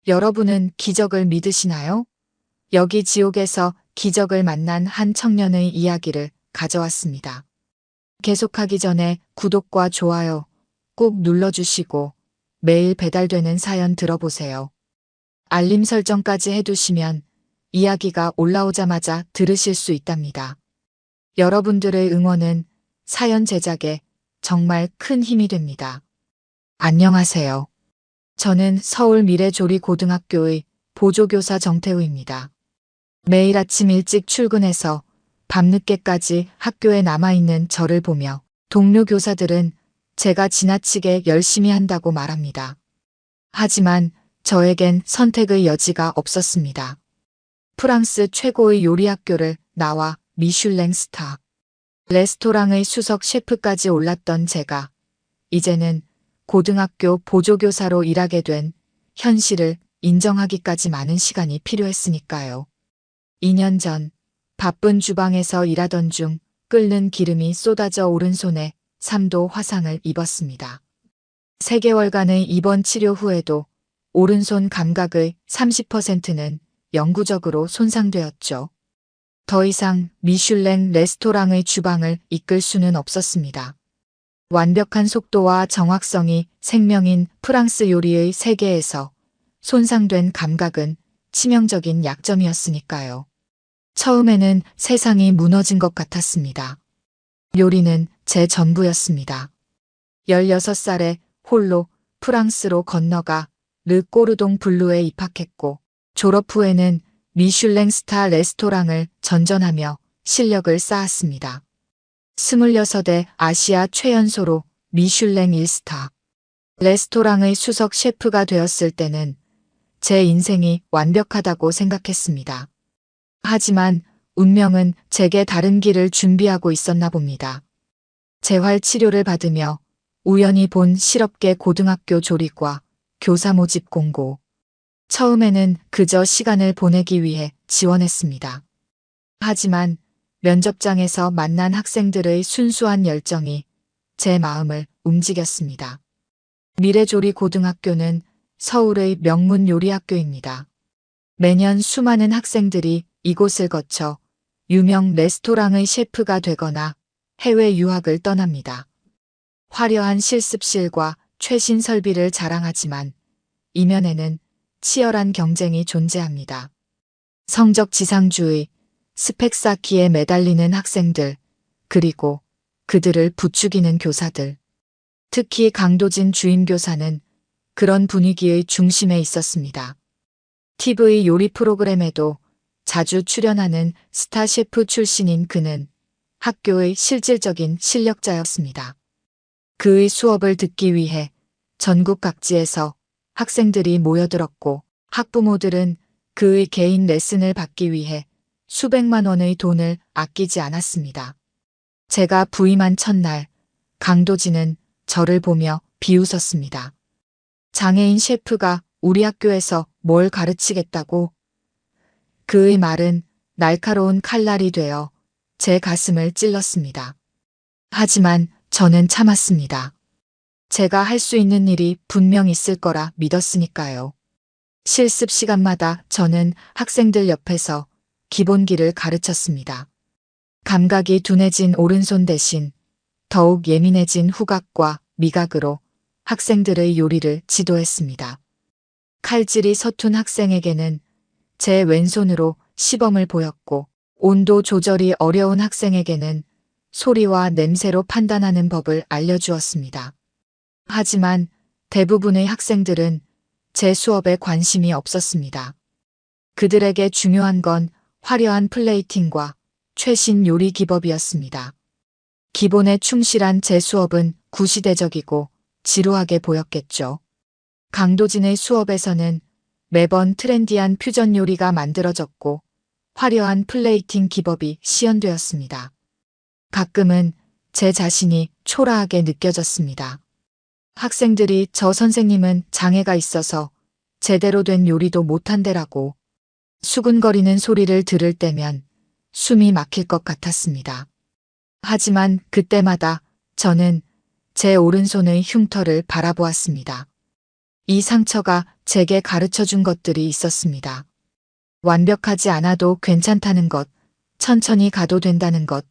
여러분은 기적을 믿으시나요? 여기 지옥에서 기적을 만난 한 청년의 이야기를 가져왔습니다. 계속하기 전에 구독과 좋아요 꼭 눌러주시고 매일 배달되는 사연 들어보세요. 알림 설정까지 해두시면 이야기가 올라오자마자 들으실 수 있답니다. 여러분들의 응원은 사연 제작에 정말 큰 힘이 됩니다. 안녕하세요. 저는 서울 미래조리고등학교의 보조교사 정태우입니다. 매일 아침 일찍 출근해서 밤늦게까지 학교에 남아있는 저를 보며 동료 교사들은 제가 지나치게 열심히 한다고 말합니다. 하지만 저에겐 선택의 여지가 없었습니다. 프랑스 최고의 요리 학교를 나와 미슐랭 스타 레스토랑의 수석 셰프까지 올랐던 제가 이제는 고등학교 보조교사로 일하게 된 현실을 인정하기까지 많은 시간이 필요했으니까요. 2년 전 바쁜 주방에서 일하던 중 끓는 기름이 쏟아져 오른손에 3도 화상을 입었습니다. 3개월간의 입원 치료 후에도 오른손 감각의 30%는 영구적으로 손상되었죠. 더 이상 미슐랭 레스토랑의 주방을 이끌 수는 없었습니다. 완벽한 속도와 정확성이 생명인 프랑스 요리의 세계에서 손상된 감각은 치명적인 약점이었으니까요. 처음에는 세상이 무너진 것 같았습니다. 요리는 제 전부였습니다. 16살에 홀로 프랑스로 건너가 르 꼬르동 블루에 입학했고 졸업 후에는 미슐랭 스타 레스토랑을 전전하며 실력을 쌓았습니다. 26의 아시아 최연소로 미슐랭 1스타 레스토랑의 수석 셰프가 되었을 때는 제 인생이 완벽하다고 생각했습니다. 하지만 운명은 제게 다른 길을 준비하고 있었나 봅니다. 재활 치료를 받으며 우연히 본 실업계 고등학교 조리과 교사 모집 공고. 처음에는 그저 시간을 보내기 위해 지원했습니다. 하지만 면접장에서 만난 학생들의 순수한 열정이 제 마음을 움직였습니다. 미래조리고등학교는 서울의 명문 요리학교입니다. 매년 수많은 학생들이 이곳을 거쳐 유명 레스토랑의 셰프가 되거나 해외 유학을 떠납니다. 화려한 실습실과 최신 설비를 자랑하지만 이면에는 치열한 경쟁이 존재합니다. 성적 지상주의, 스펙 쌓기에 매달리는 학생들, 그리고 그들을 부추기는 교사들. 특히 강도진 주임교사는 그런 분위기의 중심에 있었습니다. TV 요리 프로그램에도 자주 출연하는 스타 셰프 출신인 그는 학교의 실질적인 실력자였습니다. 그의 수업을 듣기 위해 전국 각지에서 학생들이 모여들었고 학부모들은 그의 개인 레슨을 받기 위해 수백만 원의 돈을 아끼지 않았습니다. 제가 부임한 첫날 강도진은 저를 보며 비웃었습니다. 장애인 셰프가 우리 학교에서 뭘 가르치겠다고? 그의 말은 날카로운 칼날이 되어 제 가슴을 찔렀습니다. 하지만 저는 참았습니다. 제가 할 수 있는 일이 분명 있을 거라 믿었으니까요. 실습 시간마다 저는 학생들 옆에서 기본기를 가르쳤습니다. 감각이 둔해진 오른손 대신 더욱 예민해진 후각과 미각으로 학생들의 요리를 지도했습니다. 칼질이 서툰 학생에게는 제 왼손으로 시범을 보였고 온도 조절이 어려운 학생에게는 소리와 냄새로 판단하는 법을 알려주었습니다. 하지만 대부분의 학생들은 제 수업에 관심이 없었습니다. 그들에게 중요한 건 화려한 플레이팅과 최신 요리 기법이었습니다. 기본에 충실한 제 수업은 구시대적이고 지루하게 보였겠죠. 강도진의 수업에서는 매번 트렌디한 퓨전 요리가 만들어졌고 화려한 플레이팅 기법이 시연되었습니다. 가끔은 제 자신이 초라하게 느껴졌습니다. 학생들이 저 선생님은 장애가 있어서 제대로 된 요리도 못한대라고 수근거리는 소리를 들을 때면 숨이 막힐 것 같았습니다. 하지만 그때마다 저는 제 오른손의 흉터를 바라보았습니다. 이 상처가 제게 가르쳐 준 것들이 있었습니다. 완벽하지 않아도 괜찮다는 것, 천천히 가도 된다는 것,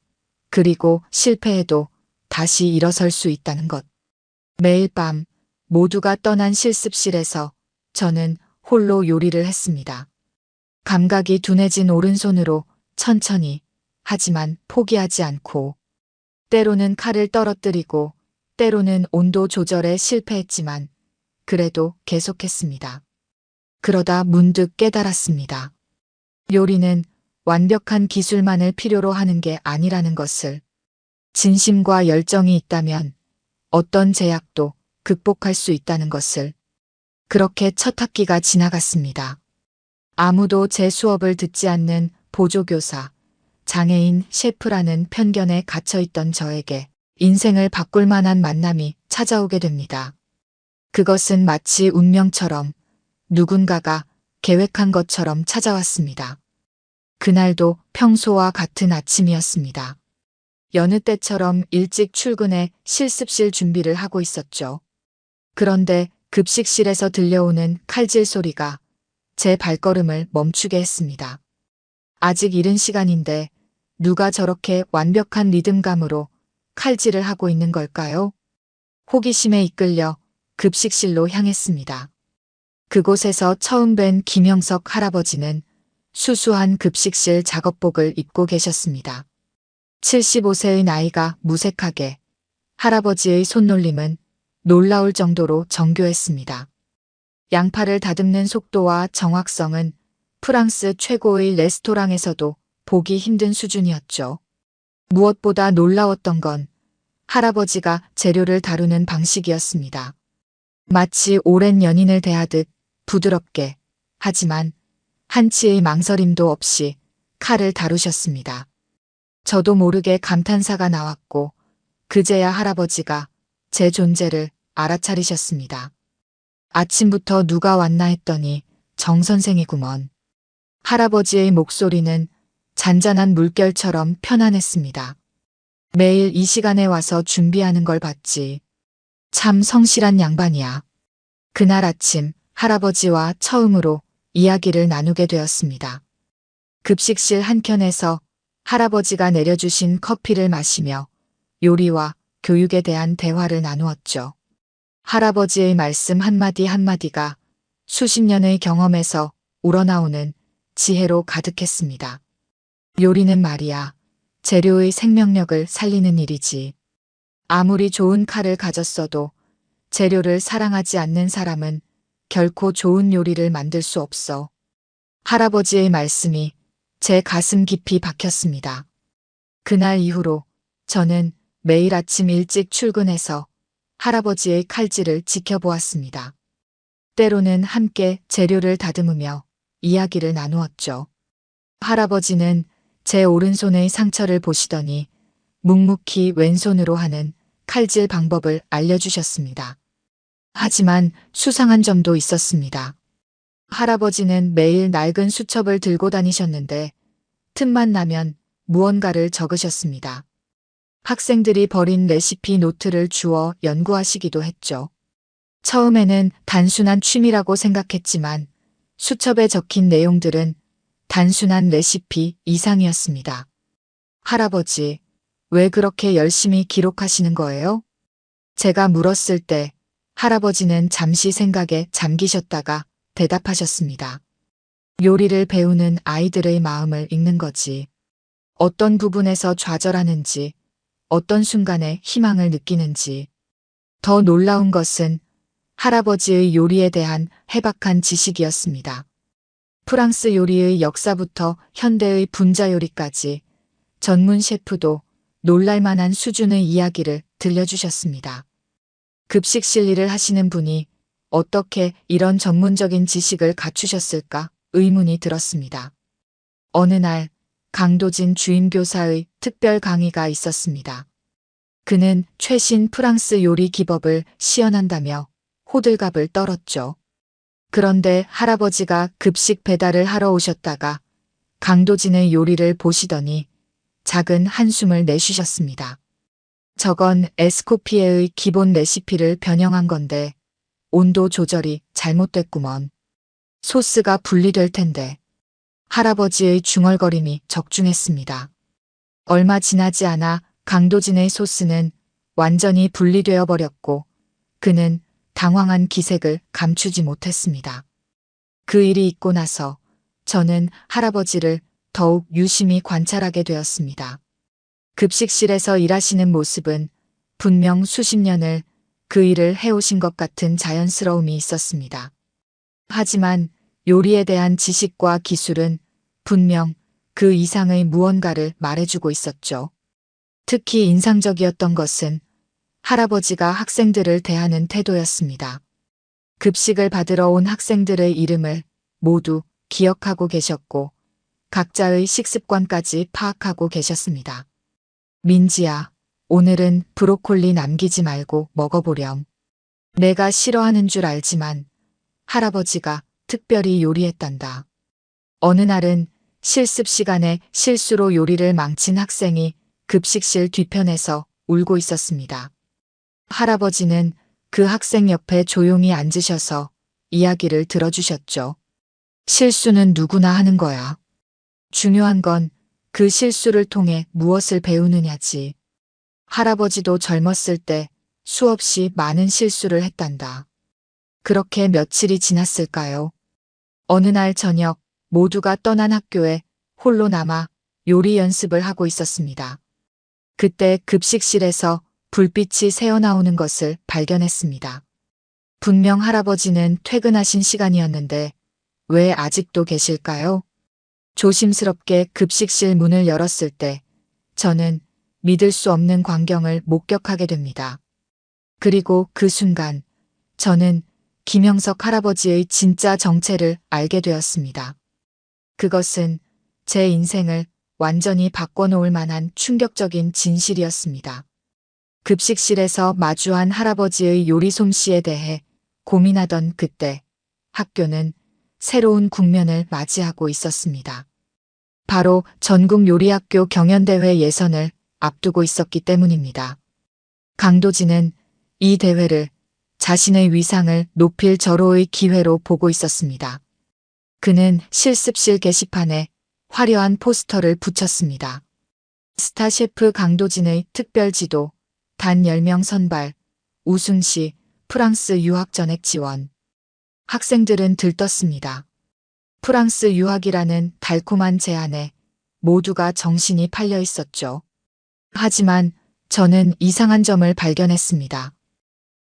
그리고 실패해도 다시 일어설 수 있다는 것. 매일 밤 모두가 떠난 실습실에서 저는 홀로 요리를 했습니다. 감각이 둔해진 오른손으로 천천히, 하지만 포기하지 않고, 때로는 칼을 떨어뜨리고, 때로는 온도 조절에 실패했지만, 그래도 계속했습니다. 그러다 문득 깨달았습니다. 요리는 완벽한 기술만을 필요로 하는 게 아니라는 것을. 진심과 열정이 있다면 어떤 제약도 극복할 수 있다는 것을. 그렇게 첫 학기가 지나갔습니다. 아무도 제 수업을 듣지 않는 보조교사, 장애인 셰프라는 편견에 갇혀있던 저에게 인생을 바꿀 만한 만남이 찾아오게 됩니다. 그것은 마치 운명처럼 누군가가 계획한 것처럼 찾아왔습니다. 그날도 평소와 같은 아침이었습니다. 여느 때처럼 일찍 출근해 실습실 준비를 하고 있었죠. 그런데 급식실에서 들려오는 칼질 소리가 제 발걸음을 멈추게 했습니다. 아직 이른 시간인데 누가 저렇게 완벽한 리듬감으로 칼질을 하고 있는 걸까요? 호기심에 이끌려 급식실로 향했습니다. 그곳에서 처음 뵌 김영석 할아버지는 수수한 급식실 작업복을 입고 계셨습니다. 75세의 나이가 무색하게, 할아버지의 손놀림은 놀라울 정도로 정교했습니다. 양파를 다듬는 속도와 정확성은 프랑스 최고의 레스토랑에서도 보기 힘든 수준이었죠. 무엇보다 놀라웠던 건 할아버지가 재료를 다루는 방식이었습니다. 마치 오랜 연인을 대하듯 부드럽게, 하지만 한치의 망설임도 없이 칼을 다루셨습니다. 저도 모르게 감탄사가 나왔고, 그제야 할아버지가 제 존재를 알아차리셨습니다. 아침부터 누가 왔나 했더니 정 선생이구먼. 할아버지의 목소리는 잔잔한 물결처럼 편안했습니다. 매일 이 시간에 와서 준비하는 걸 봤지. 참 성실한 양반이야. 그날 아침 할아버지와 처음으로 이야기를 나누게 되었습니다. 급식실 한켠에서 할아버지가 내려주신 커피를 마시며 요리와 교육에 대한 대화를 나누었죠. 할아버지의 말씀 한마디 한마디가 수십 년의 경험에서 우러나오는 지혜로 가득했습니다. 요리는 말이야, 재료의 생명력을 살리는 일이지. 아무리 좋은 칼을 가졌어도 재료를 사랑하지 않는 사람은 결코 좋은 요리를 만들 수 없어. 할아버지의 말씀이 제 가슴 깊이 박혔습니다. 그날 이후로 저는 매일 아침 일찍 출근해서 할아버지의 칼질을 지켜보았습니다. 때로는 함께 재료를 다듬으며 이야기를 나누었죠. 할아버지는 제 오른손의 상처를 보시더니 묵묵히 왼손으로 하는 칼질 방법을 알려주셨습니다. 하지만 수상한 점도 있었습니다. 할아버지는 매일 낡은 수첩을 들고 다니셨는데 틈만 나면 무언가를 적으셨습니다. 학생들이 버린 레시피 노트를 주워 연구하시기도 했죠. 처음에는 단순한 취미라고 생각했지만 수첩에 적힌 내용들은 단순한 레시피 이상이었습니다. 할아버지, 왜 그렇게 열심히 기록하시는 거예요? 제가 물었을 때 할아버지는 잠시 생각에 잠기셨다가 대답하셨습니다. 요리를 배우는 아이들의 마음을 읽는 거지. 어떤 부분에서 좌절하는지, 어떤 순간에 희망을 느끼는지. 더 놀라운 것은 할아버지의 요리에 대한 해박한 지식이었습니다. 프랑스 요리의 역사부터 현대의 분자 요리까지 전문 셰프도 놀랄만한 수준의 이야기를 들려주셨습니다. 급식실 일을 하시는 분이 어떻게 이런 전문적인 지식을 갖추셨을까 의문이 들었습니다. 어느 날 강도진 주임교사의 특별 강의가 있었습니다. 그는 최신 프랑스 요리 기법을 시연한다며 호들갑을 떨었죠. 그런데 할아버지가 급식 배달을 하러 오셨다가 강도진의 요리를 보시더니 작은 한숨을 내쉬셨습니다. 저건 에스코피에의 기본 레시피를 변형한 건데 온도 조절이 잘못됐구먼. 소스가 분리될 텐데. 할아버지의 중얼거림이 적중했습니다. 얼마 지나지 않아 강도진의 소스는 완전히 분리되어 버렸고 그는 당황한 기색을 감추지 못했습니다. 그 일이 있고 나서 저는 할아버지를 더욱 유심히 관찰하게 되었습니다. 급식실에서 일하시는 모습은 분명 수십 년을 그 일을 해오신 것 같은 자연스러움이 있었습니다. 하지만 요리에 대한 지식과 기술은 분명 그 이상의 무언가를 말해주고 있었죠. 특히 인상적이었던 것은 할아버지가 학생들을 대하는 태도였습니다. 급식을 받으러 온 학생들의 이름을 모두 기억하고 계셨고 각자의 식습관까지 파악하고 계셨습니다. 민지야, 오늘은 브로콜리 남기지 말고 먹어보렴. 내가 싫어하는 줄 알지만 할아버지가 특별히 요리했단다. 어느 날은 실습 시간에 실수로 요리를 망친 학생이 급식실 뒤편에서 울고 있었습니다. 할아버지는 그 학생 옆에 조용히 앉으셔서 이야기를 들어주셨죠. 실수는 누구나 하는 거야. 중요한 건 그 실수를 통해 무엇을 배우느냐지. 할아버지도 젊었을 때 수없이 많은 실수를 했단다. 그렇게 며칠이 지났을까요? 어느 날 저녁 모두가 떠난 학교에 홀로 남아 요리 연습을 하고 있었습니다. 그때 급식실에서 불빛이 새어나오는 것을 발견했습니다. 분명 할아버지는 퇴근하신 시간이었는데 왜 아직도 계실까요? 조심스럽게 급식실 문을 열었을 때 저는 믿을 수 없는 광경을 목격하게 됩니다. 그리고 그 순간 저는 김영석 할아버지의 진짜 정체를 알게 되었습니다. 그것은 제 인생을 완전히 바꿔놓을 만한 충격적인 진실이었습니다. 급식실에서 마주한 할아버지의 요리 솜씨에 대해 고민하던 그때 학교는 새로운 국면을 맞이하고 있었습니다. 바로 전국요리학교 경연대회 예선을 앞두고 있었기 때문입니다. 강도진은 이 대회를 자신의 위상을 높일 절호의 기회로 보고 있었습니다. 그는 실습실 게시판에 화려한 포스터를 붙였습니다. 스타 셰프 강도진의 특별 지도, 단 10명 선발, 우승 시 프랑스 유학 전액 지원. 학생들은 들떴습니다. 프랑스 유학이라는 달콤한 제안에 모두가 정신이 팔려 있었죠. 하지만 저는 이상한 점을 발견했습니다.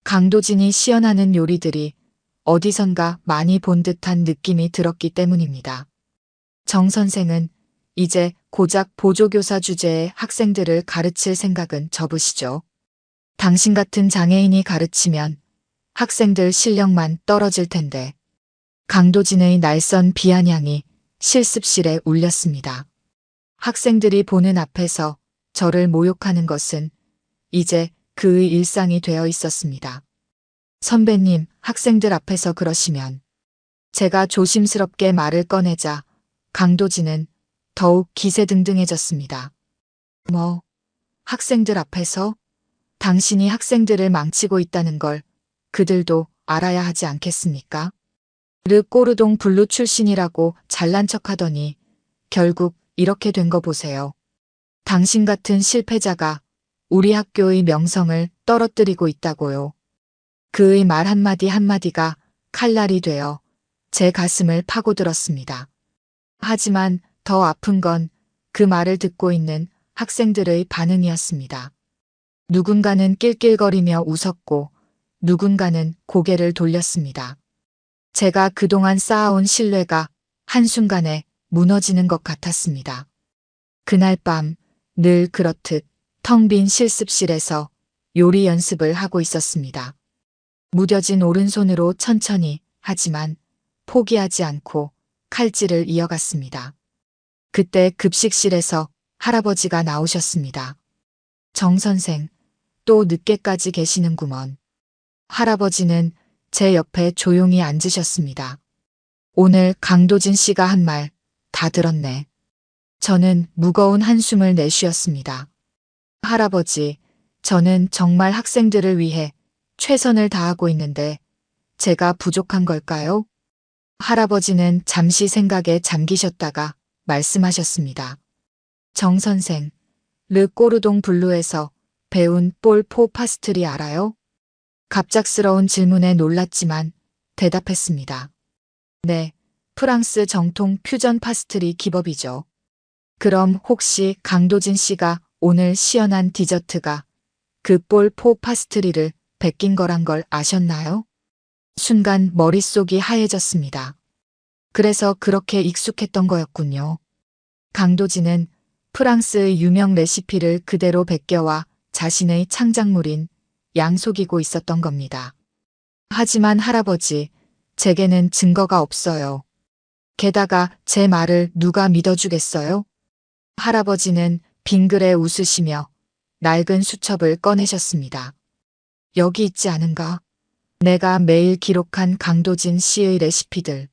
강도진이 시연하는 요리들이 어디선가 많이 본 듯한 느낌이 들었기 때문입니다. 정 선생은 이제 고작 보조교사 주제의 학생들을 가르칠 생각은 접으시죠. 당신 같은 장애인이 가르치면 학생들 실력만 떨어질 텐데. 강도진의 날선 비아냥이 실습실에 울렸습니다. 학생들이 보는 앞에서 저를 모욕하는 것은 이제 그의 일상이 되어 있었습니다. 선배님, 학생들 앞에서 그러시면. 제가 조심스럽게 말을 꺼내자 강도진은 더욱 기세등등해졌습니다. 뭐, 학생들 앞에서? 당신이 학생들을 망치고 있다는 걸 그들도 알아야 하지 않겠습니까? 르 꼬르동 블루 출신이라고 잘난 척하더니 결국 이렇게 된 거 보세요. 당신 같은 실패자가 우리 학교의 명성을 떨어뜨리고 있다고요. 그의 말 한마디 한마디가 칼날이 되어 제 가슴을 파고들었습니다. 하지만 더 아픈 건 그 말을 듣고 있는 학생들의 반응이었습니다. 누군가는 낄낄거리며 웃었고 누군가는 고개를 돌렸습니다. 제가 그동안 쌓아온 신뢰가 한순간에 무너지는 것 같았습니다. 그날 밤 늘 그렇듯 텅 빈 실습실에서 요리 연습을 하고 있었습니다. 무뎌진 오른손으로 천천히 하지만 포기하지 않고 칼질을 이어갔습니다. 그때 급식실에서 할아버지가 나오셨습니다. 정 선생, 또 늦게까지 계시는구먼. 할아버지는 제 옆에 조용히 앉으셨습니다. 오늘 강도진 씨가 한 말 다 들었네. 저는 무거운 한숨을 내쉬었습니다. 할아버지, 저는 정말 학생들을 위해 최선을 다하고 있는데 제가 부족한 걸까요? 할아버지는 잠시 생각에 잠기셨다가 말씀하셨습니다. 정 선생, 르 꼬르동 블루에서 배운 볼포 파스트리 알아요? 갑작스러운 질문에 놀랐지만 대답했습니다. 네, 프랑스 정통 퓨전 파스트리 기법이죠. 그럼 혹시 강도진 씨가 오늘 시연한 디저트가 그 볼포 파스트리를 베낀 거란 걸 아셨나요? 순간 머릿속이 하얘졌습니다. 그래서 그렇게 익숙했던 거였군요. 강도진은 프랑스의 유명 레시피를 그대로 베껴와 자신의 창작물인 양속이고 있었던 겁니다. 하지만 할아버지, 제게는 증거가 없어요. 게다가 제 말을 누가 믿어주겠어요? 할아버지는 빙그레 웃으시며 낡은 수첩을 꺼내셨습니다. 여기 있지 않은가? 내가 매일 기록한 강도진 씨의 레시피들.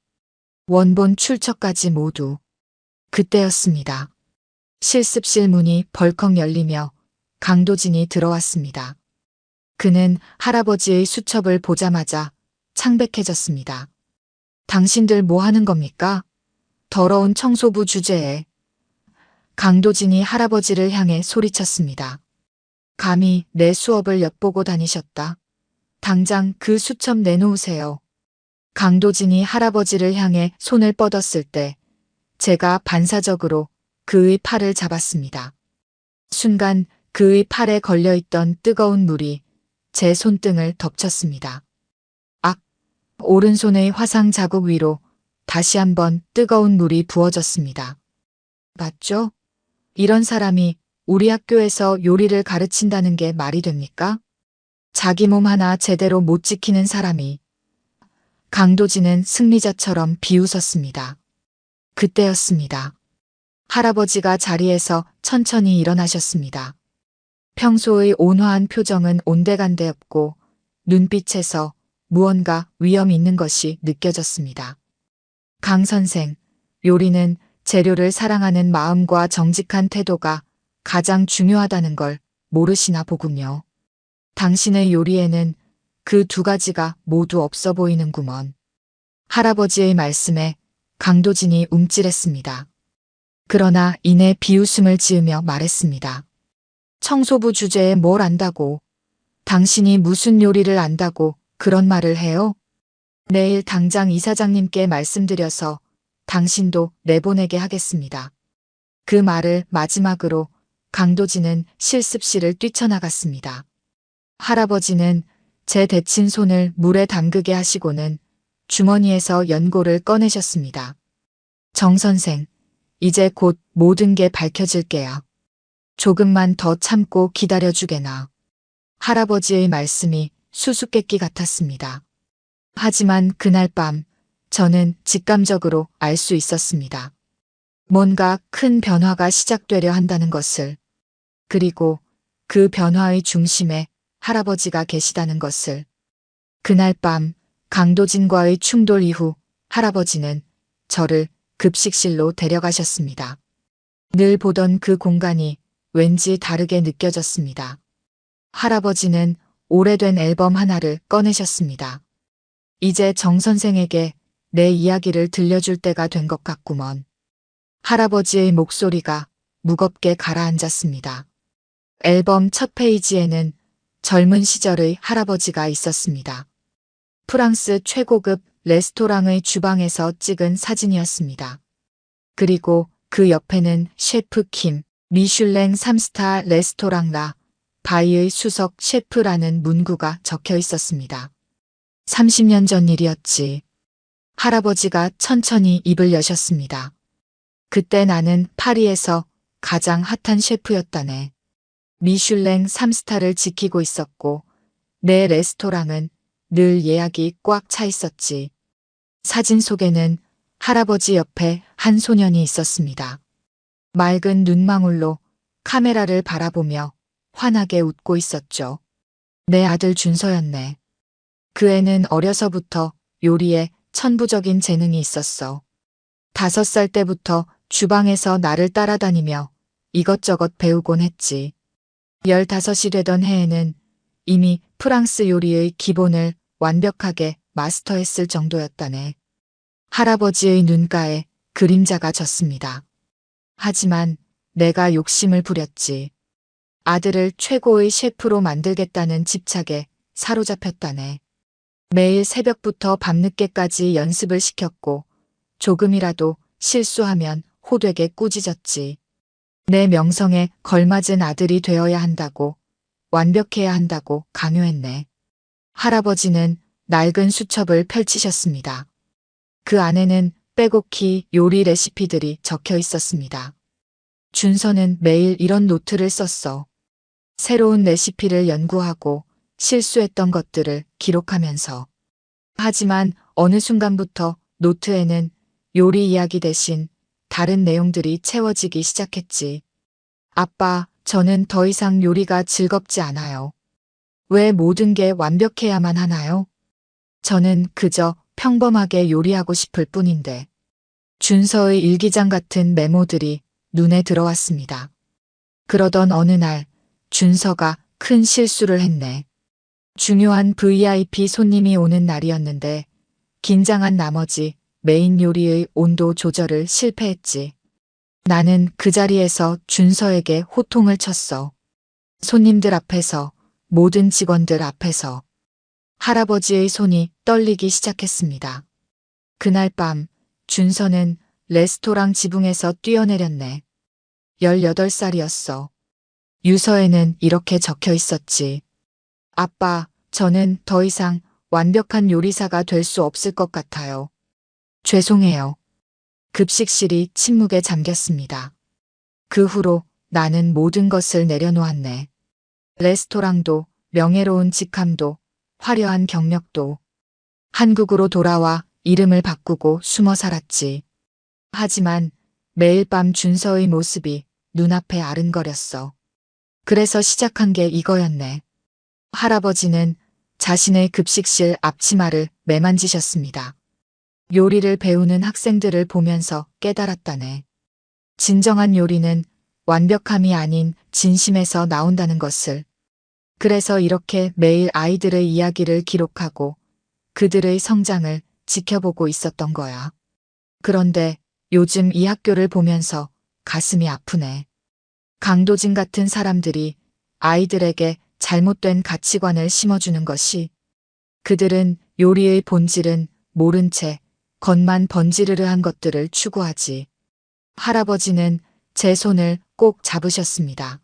원본 출처까지 모두. 그때였습니다. 실습실 문이 벌컥 열리며 강도진이 들어왔습니다. 그는 할아버지의 수첩을 보자마자 창백해졌습니다. 당신들 뭐 하는 겁니까? 더러운 청소부 주제에. 강도진이 할아버지를 향해 소리쳤습니다. 감히 내 수업을 엿보고 다니셨다. 당장 그 수첩 내놓으세요. 강도진이 할아버지를 향해 손을 뻗었을 때 제가 반사적으로 그의 팔을 잡았습니다. 순간 그의 팔에 걸려있던 뜨거운 물이 제 손등을 덮쳤습니다. 악! 오른손의 화상 자국 위로 다시 한번 뜨거운 물이 부어졌습니다. 맞죠? 이런 사람이 우리 학교에서 요리를 가르친다는 게 말이 됩니까? 자기 몸 하나 제대로 못 지키는 사람이. 강도진은 승리자처럼 비웃었습니다. 그때였습니다. 할아버지가 자리에서 천천히 일어나셨습니다. 평소의 온화한 표정은 온데간데 없고 눈빛에서 무언가 위험 있는 것이 느껴졌습니다. 강 선생, 요리는 재료를 사랑하는 마음과 정직한 태도가 가장 중요하다는 걸 모르시나 보군요. 당신의 요리에는 그 두 가지가 모두 없어 보이는구먼. 할아버지의 말씀에 강도진이 움찔했습니다. 그러나 이내 비웃음을 지으며 말했습니다. 청소부 주제에 뭘 안다고. 당신이 무슨 요리를 안다고 그런 말을 해요? 내일 당장 이사장님께 말씀드려서 당신도 내보내게 하겠습니다. 그 말을 마지막으로 강도진은 실습실을 뛰쳐나갔습니다. 할아버지는 제 데친 손을 물에 담그게 하시고는 주머니에서 연고를 꺼내셨습니다. 정 선생, 이제 곧 모든 게 밝혀질게요. 조금만 더 참고 기다려주게나. 할아버지의 말씀이 수수께끼 같았습니다. 하지만 그날 밤 저는 직감적으로 알 수 있었습니다. 뭔가 큰 변화가 시작되려 한다는 것을. 그리고 그 변화의 중심에 할아버지가 계시다는 것을. 그날 밤 강도진과의 충돌 이후 할아버지는 저를 급식실로 데려가셨습니다. 늘 보던 그 공간이 왠지 다르게 느껴졌습니다. 할아버지는 오래된 앨범 하나를 꺼내셨습니다. 이제 정 선생에게 내 이야기를 들려줄 때가 된 것 같구먼. 할아버지의 목소리가 무겁게 가라앉았습니다. 앨범 첫 페이지에는 젊은 시절의 할아버지가 있었습니다. 프랑스 최고급 레스토랑의 주방에서 찍은 사진이었습니다. 그리고 그 옆에는 셰프 킴, 미슐랭 3스타 레스토랑 라 바이의 수석 셰프라는 문구가 적혀 있었습니다. 30년 전 일이었지. 할아버지가 천천히 입을 여셨습니다. 그때 나는 파리에서 가장 핫한 셰프였다네. 미슐랭 3스타를 지키고 있었고 내 레스토랑은 늘 예약이 꽉 차 있었지. 사진 속에는 할아버지 옆에 한 소년이 있었습니다. 맑은 눈망울로 카메라를 바라보며 환하게 웃고 있었죠. 내 아들 준서였네. 그 애는 어려서부터 요리에 천부적인 재능이 있었어. 5살 때부터 주방에서 나를 따라다니며 이것저것 배우곤 했지. 15이 되던 해에는 이미 프랑스 요리의 기본을 완벽하게 마스터했을 정도였다네. 할아버지의 눈가에 그림자가 졌습니다. 하지만 내가 욕심을 부렸지. 아들을 최고의 셰프로 만들겠다는 집착에 사로잡혔다네. 매일 새벽부터 밤늦게까지 연습을 시켰고 조금이라도 실수하면 호되게 꾸짖었지. 내 명성에 걸맞은 아들이 되어야 한다고, 완벽해야 한다고 강요했네. 할아버지는 낡은 수첩을 펼치셨습니다. 그 안에는 빼곡히 요리 레시피들이 적혀 있었습니다. 준서는 매일 이런 노트를 썼어. 새로운 레시피를 연구하고 실수했던 것들을 기록하면서. 하지만 어느 순간부터 노트에는 요리 이야기 대신 다른 내용들이 채워지기 시작했지. 아빠, 저는 더 이상 요리가 즐겁지 않아요. 왜 모든 게 완벽해야만 하나요? 저는 그저 평범하게 요리하고 싶을 뿐인데. 준서의 일기장 같은 메모들이 눈에 들어왔습니다. 그러던 어느 날 준서가 큰 실수를 했네. 중요한 VIP 손님이 오는 날이었는데 긴장한 나머지 메인 요리의 온도 조절을 실패했지. 나는 그 자리에서 준서에게 호통을 쳤어. 손님들 앞에서, 모든 직원들 앞에서. 할아버지의 손이 떨리기 시작했습니다. 그날 밤 준서는 레스토랑 지붕에서 뛰어내렸네. 18살이었어. 유서에는 이렇게 적혀 있었지. 아빠, 저는 더 이상 완벽한 요리사가 될 수 없을 것 같아요. 죄송해요. 급식실이 침묵에 잠겼습니다. 그 후로 나는 모든 것을 내려놓았네. 레스토랑도, 명예로운 직함도, 화려한 경력도. 한국으로 돌아와 이름을 바꾸고 숨어 살았지. 하지만 매일 밤 준서의 모습이 눈앞에 아른거렸어. 그래서 시작한 게 이거였네. 할아버지는 자신의 급식실 앞치마를 매만지셨습니다. 요리를 배우는 학생들을 보면서 깨달았다네. 진정한 요리는 완벽함이 아닌 진심에서 나온다는 것을. 그래서 이렇게 매일 아이들의 이야기를 기록하고 그들의 성장을 지켜보고 있었던 거야. 그런데 요즘 이 학교를 보면서 가슴이 아프네. 강도진 같은 사람들이 아이들에게 잘못된 가치관을 심어주는 것이. 그들은 요리의 본질은 모른 채 겉만 번지르르한 것들을 추구하지. 할아버지는 제 손을 꼭 잡으셨습니다.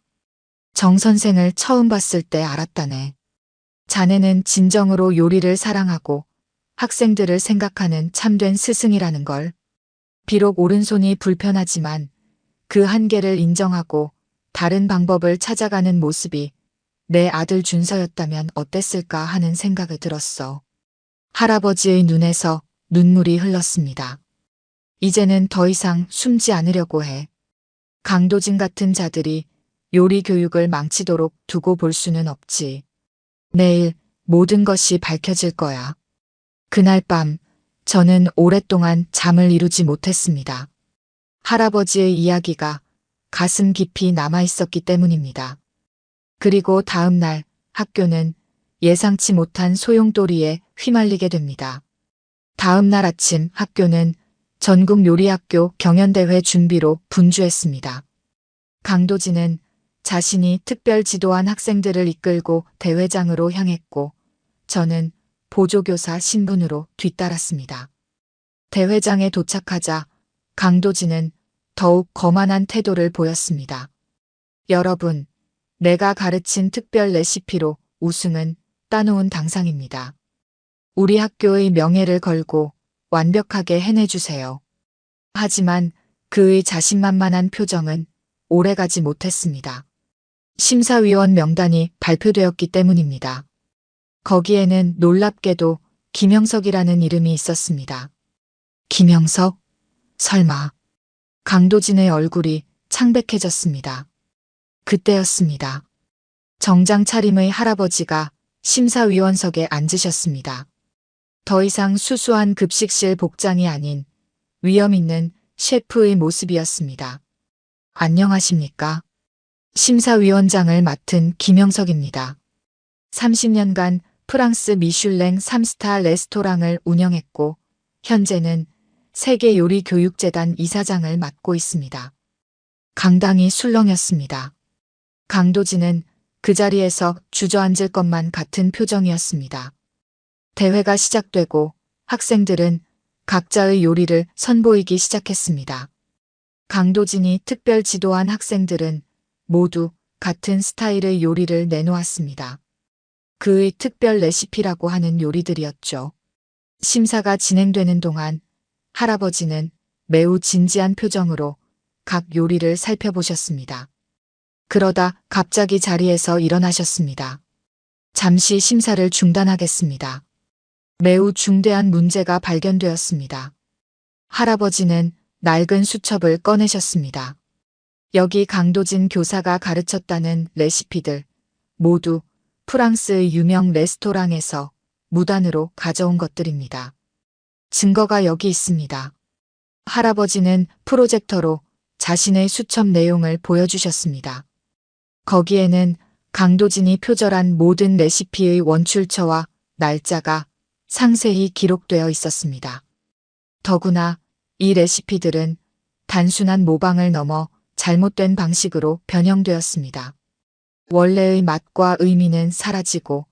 정 선생을 처음 봤을 때 알았다네. 자네는 진정으로 요리를 사랑하고 학생들을 생각하는 참된 스승이라는 걸. 비록 오른손이 불편하지만 그 한계를 인정하고 다른 방법을 찾아가는 모습이 내 아들 준서였다면 어땠을까 하는 생각이 들었어. 할아버지의 눈에서 눈물이 흘렀습니다. 이제는 더 이상 숨지 않으려고 해. 강도진 같은 자들이 요리 교육을 망치도록 두고 볼 수는 없지. 내일 모든 것이 밝혀질 거야. 그날 밤 저는 오랫동안 잠을 이루지 못했습니다. 할아버지의 이야기가 가슴 깊이 남아 있었기 때문입니다. 그리고 다음 날 학교는 예상치 못한 소용돌이에 휘말리게 됩니다. 다음 날 아침 학교는 전국 요리학교 경연대회 준비로 분주했습니다. 강도진은 자신이 특별 지도한 학생들을 이끌고 대회장으로 향했고 저는 보조교사 신분으로 뒤따랐습니다. 대회장에 도착하자 강도진은 더욱 거만한 태도를 보였습니다. 여러분, 내가 가르친 특별 레시피로 우승은 따놓은 당상입니다. 우리 학교의 명예를 걸고 완벽하게 해내주세요. 하지만 그의 자신만만한 표정은 오래가지 못했습니다. 심사위원 명단이 발표되었기 때문입니다. 거기에는 놀랍게도 김영석이라는 이름이 있었습니다. 김영석? 설마. 강도진의 얼굴이 창백해졌습니다. 그때였습니다. 정장 차림의 할아버지가 심사위원석에 앉으셨습니다. 더 이상 수수한 급식실 복장이 아닌 위험 있는 셰프의 모습이었습니다. 안녕하십니까? 심사위원장을 맡은 김영석입니다. 30년간 프랑스 미슐랭 3스타 레스토랑을 운영했고 현재는 세계요리교육재단 이사장을 맡고 있습니다. 강당이 술렁였습니다. 강도진은 그 자리에서 주저앉을 것만 같은 표정이었습니다. 대회가 시작되고 학생들은 각자의 요리를 선보이기 시작했습니다. 강도진이 특별 지도한 학생들은 모두 같은 스타일의 요리를 내놓았습니다. 그의 특별 레시피라고 하는 요리들이었죠. 심사가 진행되는 동안 할아버지는 매우 진지한 표정으로 각 요리를 살펴보셨습니다. 그러다 갑자기 자리에서 일어나셨습니다. 잠시 심사를 중단하겠습니다. 매우 중대한 문제가 발견되었습니다. 할아버지는 낡은 수첩을 꺼내셨습니다. 여기 강도진 교사가 가르쳤다는 레시피들 모두 프랑스의 유명 레스토랑에서 무단으로 가져온 것들입니다. 증거가 여기 있습니다. 할아버지는 프로젝터로 자신의 수첩 내용을 보여주셨습니다. 거기에는 강도진이 표절한 모든 레시피의 원출처와 날짜가 상세히 기록되어 있었습니다. 더구나 이 레시피들은 단순한 모방을 넘어 잘못된 방식으로 변형되었습니다. 원래의 맛과 의미는 사라지고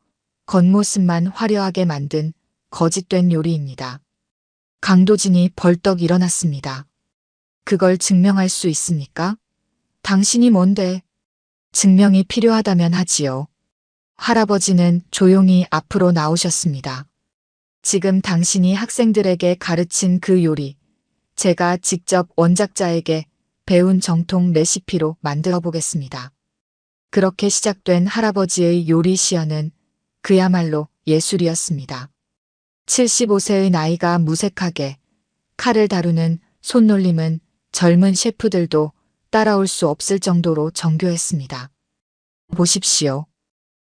겉모습만 화려하게 만든 거짓된 요리입니다. 강도진이 벌떡 일어났습니다. 그걸 증명할 수 있습니까? 당신이 뭔데? 증명이 필요하다면 하지요. 할아버지는 조용히 앞으로 나오셨습니다. 지금 당신이 학생들에게 가르친 그 요리, 제가 직접 원작자에게 배운 정통 레시피로 만들어 보겠습니다. 그렇게 시작된 할아버지의 요리 시연은 그야말로 예술이었습니다. 75세의 나이가 무색하게 칼을 다루는 손놀림은 젊은 셰프들도 따라올 수 없을 정도로 정교했습니다. 보십시오.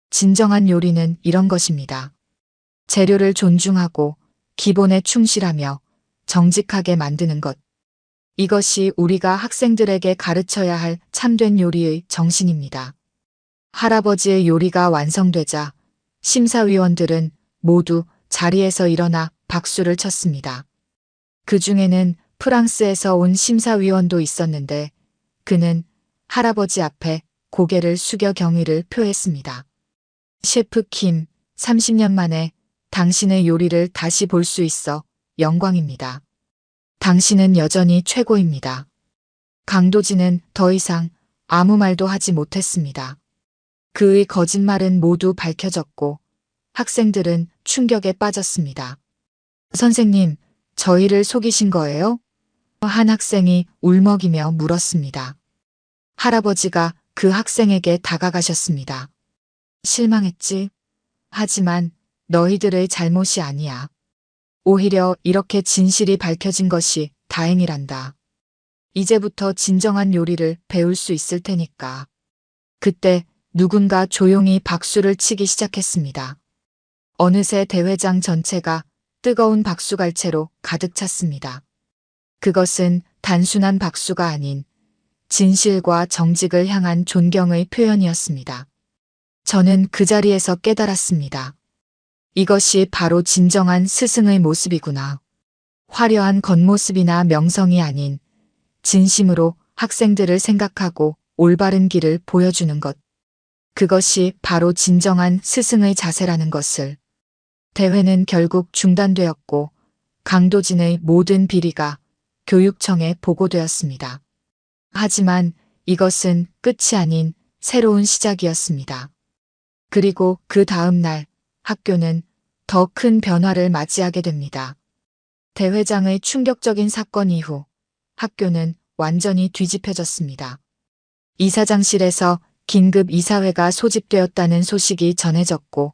진정한 요리는 이런 것입니다. 재료를 존중하고 기본에 충실하며 정직하게 만드는 것. 이것이 우리가 학생들에게 가르쳐야 할 참된 요리의 정신입니다. 할아버지의 요리가 완성되자 심사위원들은 모두 자리에서 일어나 박수를 쳤습니다. 그 중에는 프랑스에서 온 심사위원도 있었는데 그는 할아버지 앞에 고개를 숙여 경의를 표했습니다. 셰프 킴, 30년 만에 당신의 요리를 다시 볼 수 있어 영광입니다. 당신은 여전히 최고입니다. 강도진은 더 이상 아무 말도 하지 못했습니다. 그의 거짓말은 모두 밝혀졌고 학생들은 충격에 빠졌습니다. 선생님, 저희를 속이신 거예요? 한 학생이 울먹이며 물었습니다. 할아버지가 그 학생에게 다가가셨습니다. 실망했지? 하지만 너희들의 잘못이 아니야. 오히려 이렇게 진실이 밝혀진 것이 다행이란다. 이제부터 진정한 요리를 배울 수 있을 테니까. 그때 누군가 조용히 박수를 치기 시작했습니다. 어느새 대회장 전체가 뜨거운 박수갈채로 가득 찼습니다. 그것은 단순한 박수가 아닌 진실과 정직을 향한 존경의 표현이었습니다. 저는 그 자리에서 깨달았습니다. 이것이 바로 진정한 스승의 모습이구나. 화려한 겉모습이나 명성이 아닌 진심으로 학생들을 생각하고 올바른 길을 보여주는 것. 그것이 바로 진정한 스승의 자세라는 것을. 대회는 결국 중단되었고 강도진의 모든 비리가 교육청에 보고되었습니다. 하지만 이것은 끝이 아닌 새로운 시작이었습니다. 그리고 그 다음 날 학교는 더 큰 변화를 맞이하게 됩니다. 대회장의 충격적인 사건 이후 학교는 완전히 뒤집혀졌습니다. 이사장실에서 긴급 이사회가 소집되었다는 소식이 전해졌고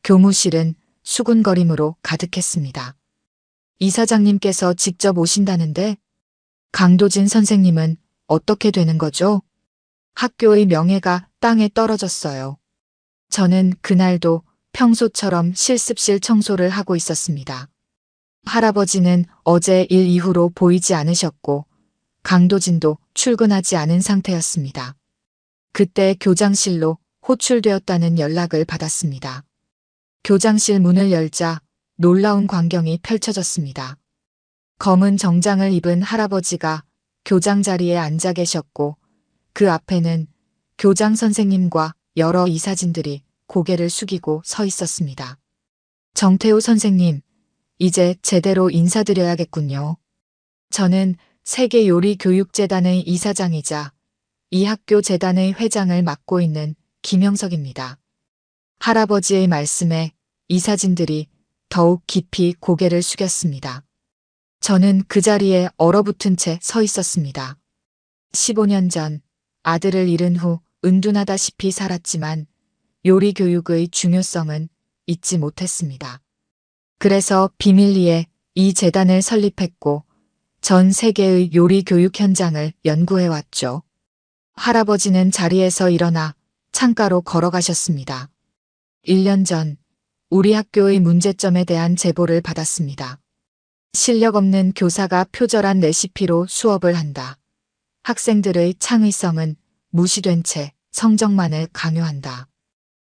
교무실은 수군거림으로 가득했습니다. 이사장님께서 직접 오신다는데 강도진 선생님은 어떻게 되는 거죠? 학교의 명예가 땅에 떨어졌어요. 저는 그날도 평소처럼 실습실 청소를 하고 있었습니다. 할아버지는 어제 일 이후로 보이지 않으셨고 강도진도 출근하지 않은 상태였습니다. 그때 교장실로 호출되었다는 연락을 받았습니다. 교장실 문을 열자 놀라운 광경이 펼쳐졌습니다. 검은 정장을 입은 할아버지가 교장 자리에 앉아 계셨고 그 앞에는 교장 선생님과 여러 이사진들이 고개를 숙이고 서 있었습니다. 정태우 선생님, 이제 제대로 인사드려야겠군요. 저는 세계요리교육재단의 이사장이자 이 학교 재단의 회장을 맡고 있는 김영석입니다. 할아버지의 말씀에 이사진들이 더욱 깊이 고개를 숙였습니다. 저는 그 자리에 얼어붙은 채 서 있었습니다. 15년 전 아들을 잃은 후 은둔하다시피 살았지만 요리 교육의 중요성은 잊지 못했습니다. 그래서 비밀리에 이 재단을 설립했고 전 세계의 요리 교육 현장을 연구해왔죠. 할아버지는 자리에서 일어나 창가로 걸어가셨습니다. 1년 전 우리 학교의 문제점에 대한 제보를 받았습니다. 실력 없는 교사가 표절한 레시피로 수업을 한다. 학생들의 창의성은 무시된 채 성적만을 강요한다.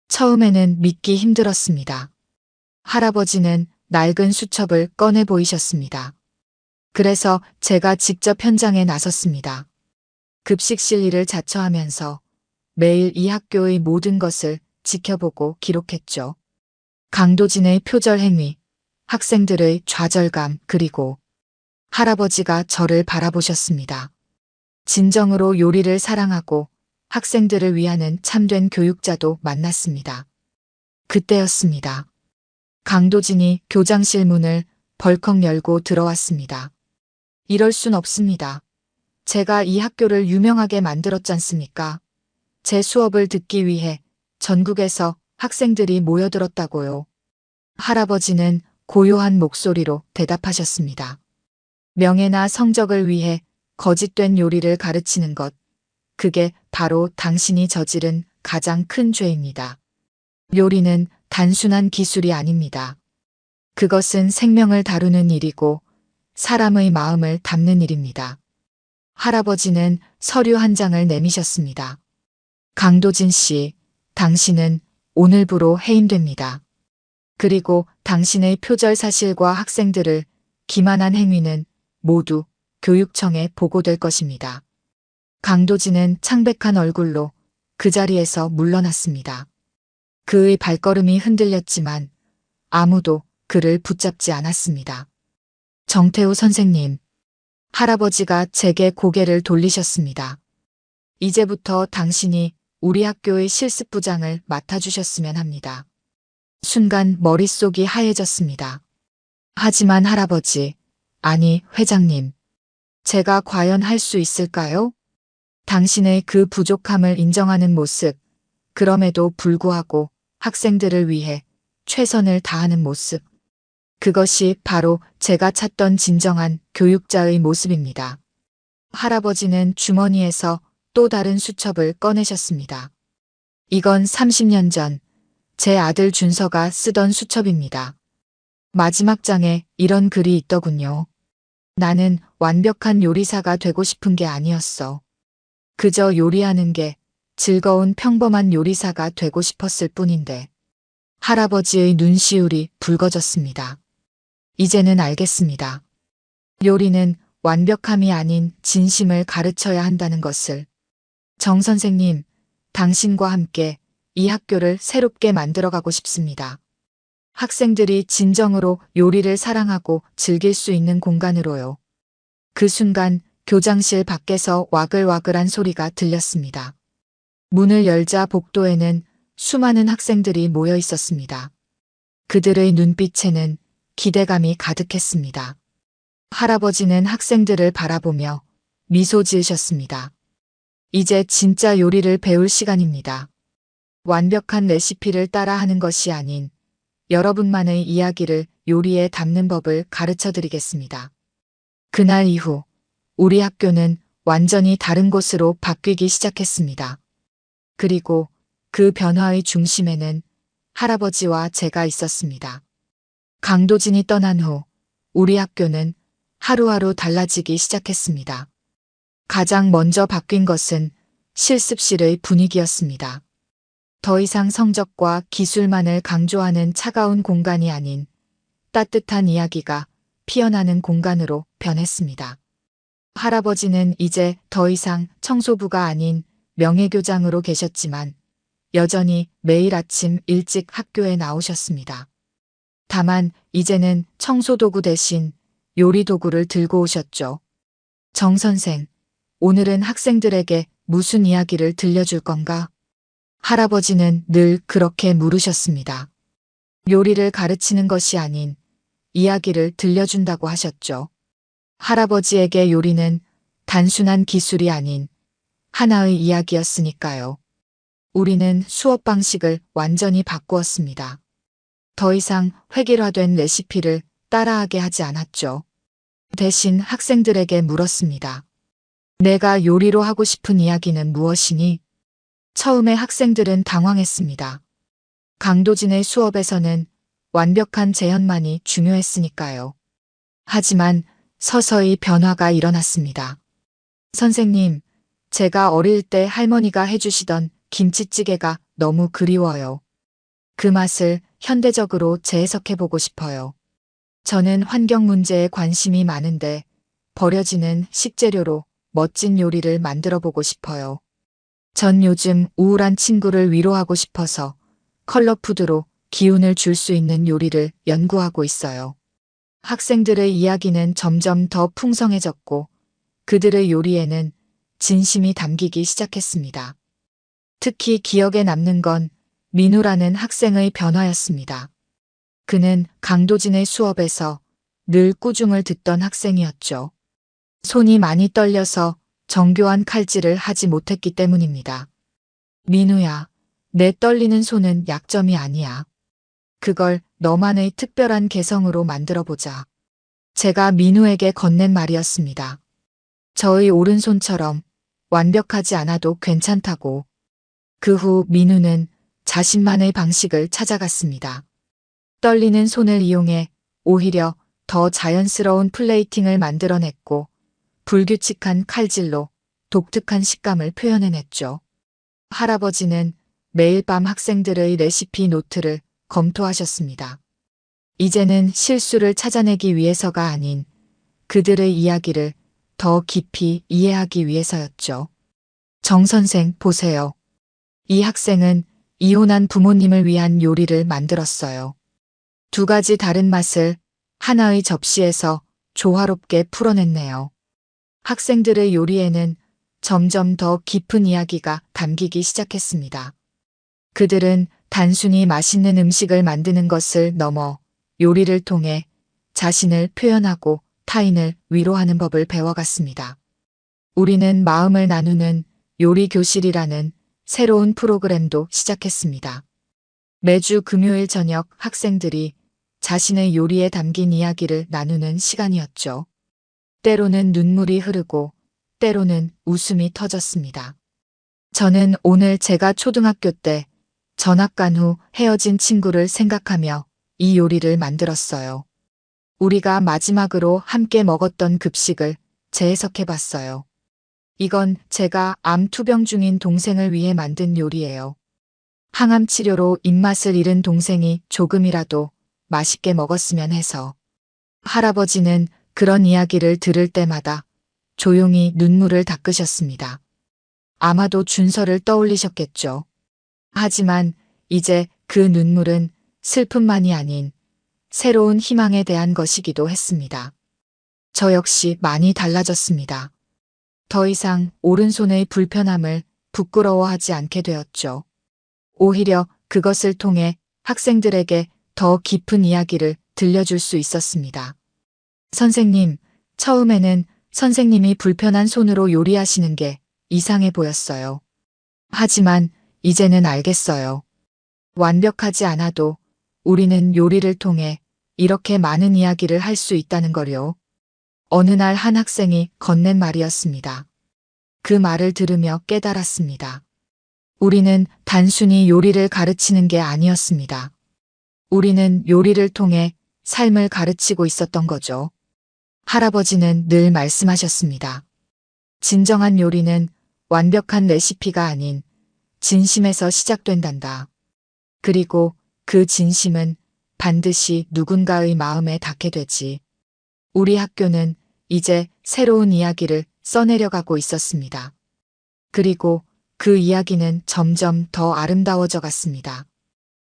처음에는 믿기 힘들었습니다. 할아버지는 낡은 수첩을 꺼내 보이셨습니다. 그래서 제가 직접 현장에 나섰습니다. 급식실 일을 자처하면서 매일 이 학교의 모든 것을 지켜보고 기록했죠. 강도진의 표절 행위, 학생들의 좌절감, 그리고 할아버지가 저를 바라보셨습니다. 진정으로 요리를 사랑하고 학생들을 위하는 참된 교육자도 만났습니다. 그때였습니다. 강도진이 교장실 문을 벌컥 열고 들어왔습니다. 이럴 순 없습니다. 제가 이 학교를 유명하게 만들었잖습니까? 제 수업을 듣기 위해 전국에서 학생들이 모여들었다고요. 할아버지는 고요한 목소리로 대답하셨습니다. 명예나 성적을 위해 거짓된 요리를 가르치는 것, 그게 바로 당신이 저지른 가장 큰 죄입니다. 요리는 단순한 기술이 아닙니다. 그것은 생명을 다루는 일이고 사람의 마음을 담는 일입니다. 할아버지는 서류 한 장을 내미셨습니다. 강도진 씨, 당신은 오늘부로 해임됩니다. 그리고 당신의 표절 사실과 학생들을 기만한 행위는 모두 교육청에 보고될 것입니다. 강도진은 창백한 얼굴로 그 자리에서 물러났습니다. 그의 발걸음이 흔들렸지만 아무도 그를 붙잡지 않았습니다. 정태우 선생님, 할아버지가 제게 고개를 돌리셨습니다. 이제부터 당신이 우리 학교의 실습부장을 맡아주셨으면 합니다. 순간 머릿속이 하얘졌습니다. 하지만 할아버지, 아니 회장님, 제가 과연 할 수 있을까요? 당신의 그 부족함을 인정하는 모습, 그럼에도 불구하고 학생들을 위해 최선을 다하는 모습, 그것이 바로 제가 찾던 진정한 교육자의 모습입니다. 할아버지는 주머니에서 또 다른 수첩을 꺼내셨습니다. 이건 30년 전 제 아들 준서가 쓰던 수첩입니다. 마지막 장에 이런 글이 있더군요. 나는 완벽한 요리사가 되고 싶은 게 아니었어. 그저 요리하는 게 즐거운 평범한 요리사가 되고 싶었을 뿐인데. 할아버지의 눈시울이 붉어졌습니다. 이제는 알겠습니다. 요리는 완벽함이 아닌 진심을 가르쳐야 한다는 것을. 정 선생님, 당신과 함께 이 학교를 새롭게 만들어가고 싶습니다. 학생들이 진정으로 요리를 사랑하고 즐길 수 있는 공간으로요. 그 순간 교장실 밖에서 와글와글한 소리가 들렸습니다. 문을 열자 복도에는 수많은 학생들이 모여 있었습니다. 그들의 눈빛에는 기대감이 가득했습니다. 할아버지는 학생들을 바라보며 미소 지으셨습니다. 이제 진짜 요리를 배울 시간입니다. 완벽한 레시피를 따라하는 것이 아닌 여러분만의 이야기를 요리에 담는 법을 가르쳐 드리겠습니다. 그날 이후 우리 학교는 완전히 다른 곳으로 바뀌기 시작했습니다. 그리고 그 변화의 중심에는 할아버지와 제가 있었습니다. 강도진이 떠난 후 우리 학교는 하루하루 달라지기 시작했습니다. 가장 먼저 바뀐 것은 실습실의 분위기였습니다. 더 이상 성적과 기술만을 강조하는 차가운 공간이 아닌 따뜻한 이야기가 피어나는 공간으로 변했습니다. 할아버지는 이제 더 이상 청소부가 아닌 명예교장으로 계셨지만 여전히 매일 아침 일찍 학교에 나오셨습니다. 다만 이제는 청소도구 대신 요리도구를 들고 오셨죠. 정 선생, 오늘은 학생들에게 무슨 이야기를 들려줄 건가? 할아버지는 늘 그렇게 물으셨습니다. 요리를 가르치는 것이 아닌 이야기를 들려준다고 하셨죠. 할아버지에게 요리는 단순한 기술이 아닌 하나의 이야기였으니까요. 우리는 수업 방식을 완전히 바꾸었습니다. 더 이상 획일화된 레시피를 따라하게 하지 않았죠. 대신 학생들에게 물었습니다. 내가 요리로 하고 싶은 이야기는 무엇이니? 처음에 학생들은 당황했습니다. 강도진의 수업에서는 완벽한 재현만이 중요했으니까요. 하지만 서서히 변화가 일어났습니다. 선생님, 제가 어릴 때 할머니가 해주시던 김치찌개가 너무 그리워요. 그 맛을 현대적으로 재해석해보고 싶어요. 저는 환경 문제에 관심이 많은데 버려지는 식재료로 멋진 요리를 만들어보고 싶어요. 전 요즘 우울한 친구를 위로하고 싶어서 컬러푸드로 기운을 줄 수 있는 요리를 연구하고 있어요. 학생들의 이야기는 점점 더 풍성해졌고 그들의 요리에는 진심이 담기기 시작했습니다. 특히 기억에 남는 건 민우라는 학생의 변화였습니다. 그는 강도진의 수업에서 늘 꾸중을 듣던 학생이었죠. 손이 많이 떨려서 정교한 칼질을 하지 못했기 때문입니다. 민우야, 내 떨리는 손은 약점이 아니야. 그걸 너만의 특별한 개성으로 만들어보자. 제가 민우에게 건넨 말이었습니다. 저의 오른손처럼 완벽하지 않아도 괜찮다고. 그 후 민우는 자신만의 방식을 찾아갔습니다. 떨리는 손을 이용해 오히려 더 자연스러운 플레이팅을 만들어냈고 불규칙한 칼질로 독특한 식감을 표현해냈죠. 할아버지는 매일 밤 학생들의 레시피 노트를 검토하셨습니다. 이제는 실수를 찾아내기 위해서가 아닌 그들의 이야기를 더 깊이 이해하기 위해서였죠. 정 선생, 보세요. 이 학생은 이혼한 부모님을 위한 요리를 만들었어요. 두 가지 다른 맛을 하나의 접시에서 조화롭게 풀어냈네요. 학생들의 요리에는 점점 더 깊은 이야기가 담기기 시작했습니다. 그들은 단순히 맛있는 음식을 만드는 것을 넘어 요리를 통해 자신을 표현하고 타인을 위로하는 법을 배워갔습니다. 우리는 마음을 나누는 요리 교실이라는 새로운 프로그램도 시작했습니다. 매주 금요일 저녁 학생들이 자신의 요리에 담긴 이야기를 나누는 시간이었죠. 때로는 눈물이 흐르고 때로는 웃음이 터졌습니다. 저는 오늘 제가 초등학교 때 전학 간 후 헤어진 친구를 생각하며 이 요리를 만들었어요. 우리가 마지막으로 함께 먹었던 급식을 재해석해봤어요. 이건 제가 암 투병 중인 동생을 위해 만든 요리예요. 항암 치료로 입맛을 잃은 동생이 조금이라도 맛있게 먹었으면 해서. 할아버지는 그런 이야기를 들을 때마다 조용히 눈물을 닦으셨습니다. 아마도 준서를 떠올리셨겠죠. 하지만 이제 그 눈물은 슬픔만이 아닌 새로운 희망에 대한 것이기도 했습니다. 저 역시 많이 달라졌습니다. 더 이상 오른손의 불편함을 부끄러워하지 않게 되었죠. 오히려 그것을 통해 학생들에게 더 깊은 이야기를 들려줄 수 있었습니다. 선생님, 처음에는 선생님이 불편한 손으로 요리하시는 게 이상해 보였어요. 하지만 이제는 알겠어요. 완벽하지 않아도 우리는 요리를 통해 이렇게 많은 이야기를 할 수 있다는 걸요. 어느 날 한 학생이 건넨 말이었습니다. 그 말을 들으며 깨달았습니다. 우리는 단순히 요리를 가르치는 게 아니었습니다. 우리는 요리를 통해 삶을 가르치고 있었던 거죠. 할아버지는 늘 말씀하셨습니다. 진정한 요리는 완벽한 레시피가 아닌 진심에서 시작된단다. 그리고 그 진심은 반드시 누군가의 마음에 닿게 되지. 우리 학교는 이제 새로운 이야기를 써내려가고 있었습니다. 그리고 그 이야기는 점점 더 아름다워져 갔습니다.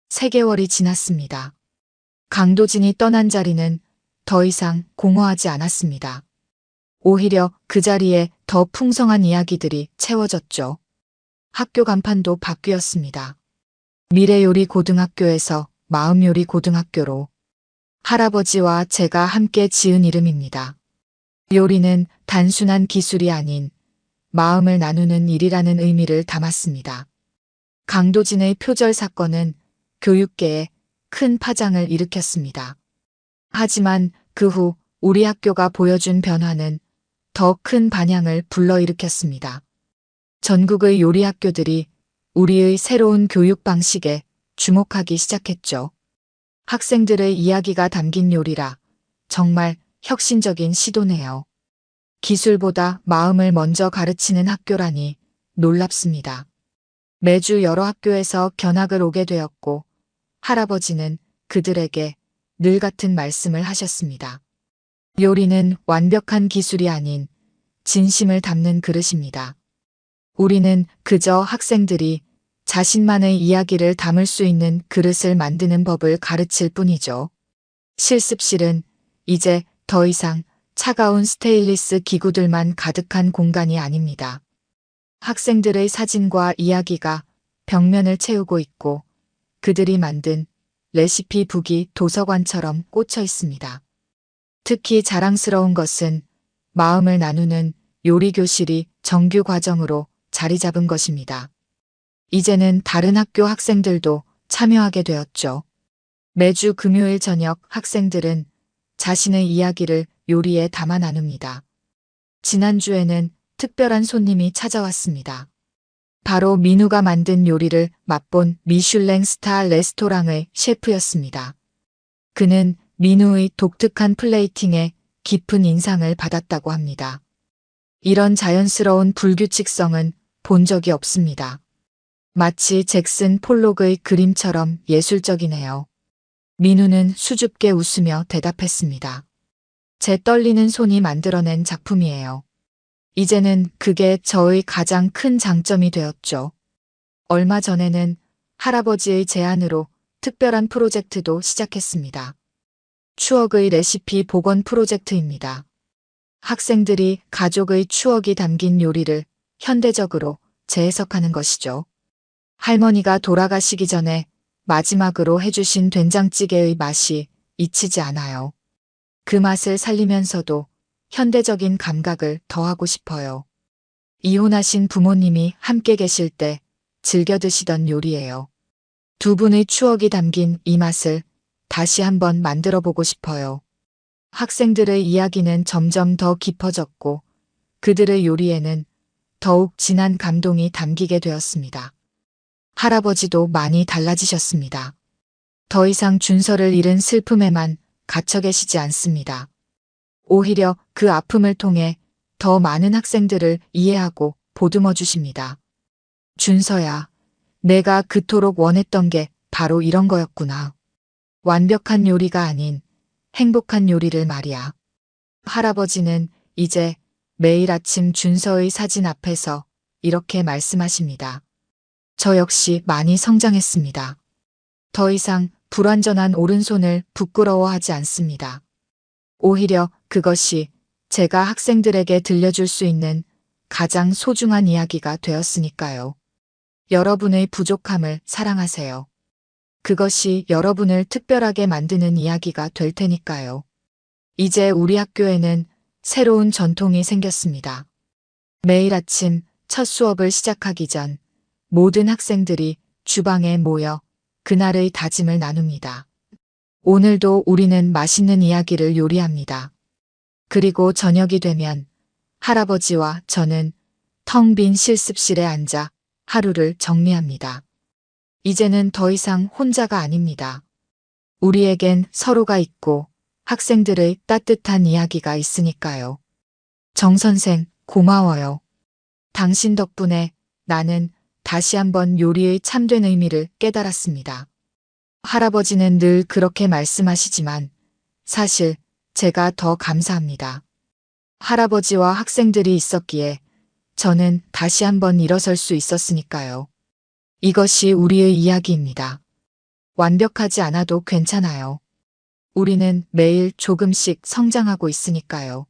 3개월이 지났습니다. 강도진이 떠난 자리는 더 이상 공허하지 않았습니다. 오히려 그 자리에 더 풍성한 이야기들이 채워졌죠. 학교 간판도 바뀌었습니다. 미래요리 고등학교에서 마음요리 고등학교로. 할아버지와 제가 함께 지은 이름입니다. 요리는 단순한 기술이 아닌 마음을 나누는 일이라는 의미를 담았습니다. 강도진의 표절 사건은 교육계에 큰 파장을 일으켰습니다. 하지만 그 후 우리 학교가 보여준 변화는 더 큰 반향을 불러일으켰습니다. 전국의 요리 학교들이 우리의 새로운 교육 방식에 주목하기 시작했죠. 학생들의 이야기가 담긴 요리라 정말 혁신적인 시도네요. 기술보다 마음을 먼저 가르치는 학교라니 놀랍습니다. 매주 여러 학교에서 견학을 오게 되었고 할아버지는 그들에게 늘 같은 말씀을 하셨습니다. 요리는 완벽한 기술이 아닌 진심을 담는 그릇입니다. 우리는 그저 학생들이 자신만의 이야기를 담을 수 있는 그릇을 만드는 법을 가르칠 뿐이죠. 실습실은 이제 더 이상 차가운 스테인리스 기구들만 가득한 공간이 아닙니다. 학생들의 사진과 이야기가 벽면을 채우고 있고 그들이 만든 레시피 북이 도서관처럼 꽂혀 있습니다. 특히 자랑스러운 것은 마음을 나누는 요리 교실이 정규 과정으로 자리 잡은 것입니다. 이제는 다른 학교 학생들도 참여하게 되었죠. 매주 금요일 저녁 학생들은 자신의 이야기를 요리에 담아 나눕니다. 지난주에는 특별한 손님이 찾아왔습니다. 바로 민우가 만든 요리를 맛본 미슐랭 스타 레스토랑의 셰프였습니다. 그는 민우의 독특한 플레이팅에 깊은 인상을 받았다고 합니다. 이런 자연스러운 불규칙성은 본 적이 없습니다. 마치 잭슨 폴록의 그림처럼 예술적이네요. 민우는 수줍게 웃으며 대답했습니다. 제 떨리는 손이 만들어낸 작품이에요. 이제는 그게 저의 가장 큰 장점이 되었죠. 얼마 전에는 할아버지의 제안으로 특별한 프로젝트도 시작했습니다. 추억의 레시피 복원 프로젝트입니다. 학생들이 가족의 추억이 담긴 요리를 현대적으로 재해석하는 것이죠. 할머니가 돌아가시기 전에 마지막으로 해주신 된장찌개의 맛이 잊히지 않아요. 그 맛을 살리면서도 현대적인 감각을 더하고 싶어요. 이혼하신 부모님이 함께 계실 때 즐겨 드시던 요리예요. 두 분의 추억이 담긴 이 맛을 다시 한번 만들어 보고 싶어요. 학생들의 이야기는 점점 더 깊어졌고 그들의 요리에는 더욱 진한 감동이 담기게 되었습니다. 할아버지도 많이 달라지셨습니다. 더 이상 준서를 잃은 슬픔에만 갇혀 계시지 않습니다. 오히려 그 아픔을 통해 더 많은 학생들을 이해하고 보듬어 주십니다. 준서야, 내가 그토록 원했던 게 바로 이런 거였구나. 완벽한 요리가 아닌 행복한 요리를 말이야. 할아버지는 이제 매일 아침 준서의 사진 앞에서 이렇게 말씀하십니다. 저 역시 많이 성장했습니다. 더 이상 불완전한 오른손을 부끄러워하지 않습니다. 오히려 그것이 제가 학생들에게 들려줄 수 있는 가장 소중한 이야기가 되었으니까요. 여러분의 부족함을 사랑하세요. 그것이 여러분을 특별하게 만드는 이야기가 될 테니까요. 이제 우리 학교에는 새로운 전통이 생겼습니다. 매일 아침 첫 수업을 시작하기 전 모든 학생들이 주방에 모여 그날의 다짐을 나눕니다. 오늘도 우리는 맛있는 이야기를 요리합니다. 그리고 저녁이 되면 할아버지와 저는 텅 빈 실습실에 앉아 하루를 정리합니다. 이제는 더 이상 혼자가 아닙니다. 우리에겐 서로가 있고 학생들의 따뜻한 이야기가 있으니까요. 정 선생, 고마워요. 당신 덕분에 나는 다시 한번 요리의 참된 의미를 깨달았습니다. 할아버지는 늘 그렇게 말씀하시지만 사실 제가 더 감사합니다. 할아버지와 학생들이 있었기에 저는 다시 한번 일어설 수 있었으니까요. 이것이 우리의 이야기입니다. 완벽하지 않아도 괜찮아요. 우리는 매일 조금씩 성장하고 있으니까요.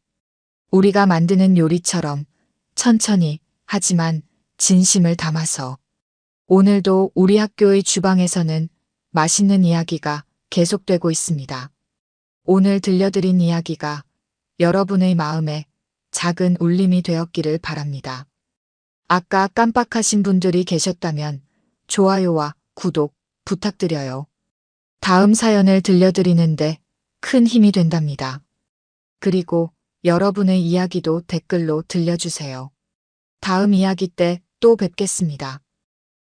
우리가 만드는 요리처럼 천천히 하지만 진심을 담아서 오늘도 우리 학교의 주방에서는 맛있는 이야기가 계속되고 있습니다. 오늘 들려드린 이야기가 여러분의 마음에 작은 울림이 되었기를 바랍니다. 아까 깜빡하신 분들이 계셨다면 좋아요와 구독 부탁드려요. 다음 사연을 들려드리는데 큰 힘이 된답니다. 그리고 여러분의 이야기도 댓글로 들려주세요. 다음 이야기 때 또 뵙겠습니다.